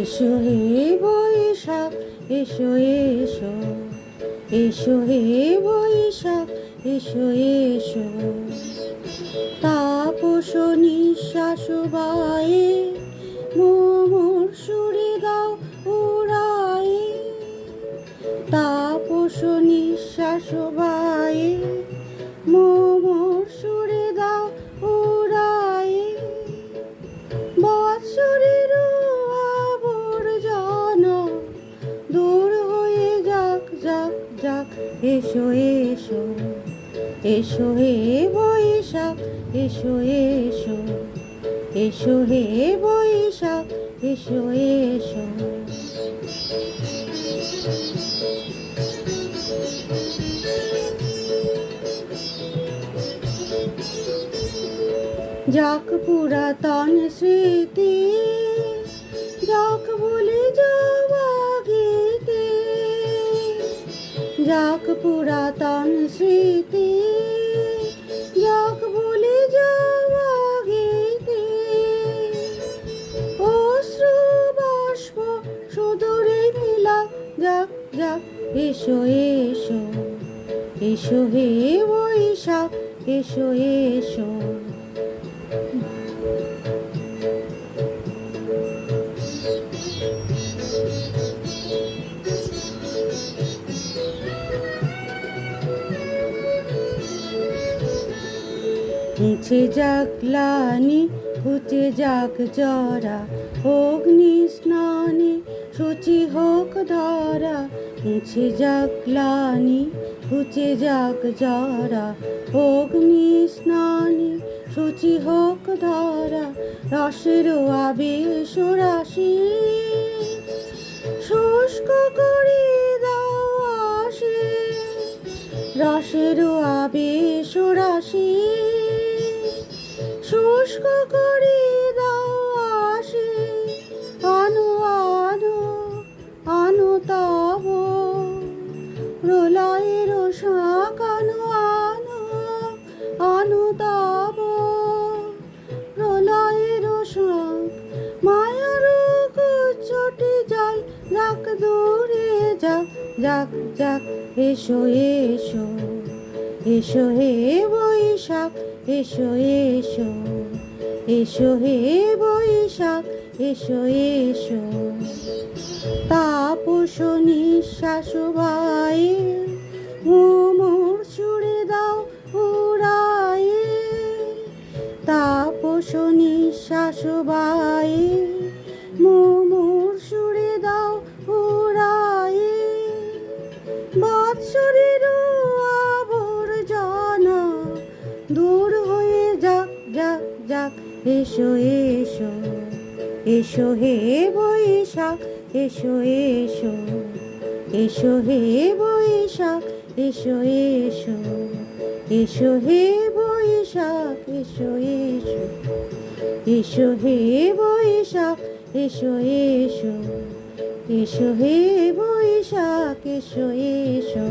এসো হে বৈশাখ এসো এসো, এসো হে বৈশাখ এসো এসো। তাপস নিঃশ্বাস বায়ে মোর সুরে দাও উড়ায়ে। তাপস নিঃশ্বাস বায়ে মোর সুরে দাও উড়ায়ে। বৎসরের আবর্জনা দূর হয়ে যাক যাক যাক। এসো এসো, এসো হে বৈশাখ এসো এসো, এসো হে বৈশাখ এসো এসো। যাক পুরাতন স্মৃতি, যাক ভুলে যাওয়া গীতি। যাক পুরাতন স্মৃতি, যাক ভুলে যাওয়া গীতি। অশ্রু বাষ্প সুদূরে মিলাক যাক যাক। এসো এসো, এসো হে বৈশাখ এসো এসো। মুছে যাক গ্লানি ঘুচে যাক জরা, অগ্নি স্নানে শুচি হোক ধরা। মুছে যাক গ্লানি ঘুচে যাক জরা, অগ্নি স্নানে শুচি হোক ধরা। রসের আবেশ রাশি শুষ্ক করে দাও আসে। রসের আবেশ রাশি শুষ্ক করে দাও আসে। আনো আনো আনো তব প্রলয়ের শাঁখ। আনো আনো আনো তব প্রলয়ের শাঁখ। মায়ার কুচ্ছটি জল যাক দূরে যাক যাক যাক। এসো এসো, এসো হে বৈশাখ এসো এসো, এসো হে বৈশাখ এসো এসো। তাপস নিঃশ্বাস বায়ে মোর সুরে দাও উড়ায়ে। তাপস নিঃশ্বাস বায়ে মোর সুরে দাও উড়ায়ে। বৎসরের আবর্জনা দূর হয়ে যাক যাক যাক। এসো এসো, এসো হে বৈশাখ এসো এসো, এসো হে বৈশাখ এসো এসো, এসো হে বৈশাখ এসো এসো, এসো হে বৈশাখ এসো এসো, এসো হে বৈশাখ এসো এসো।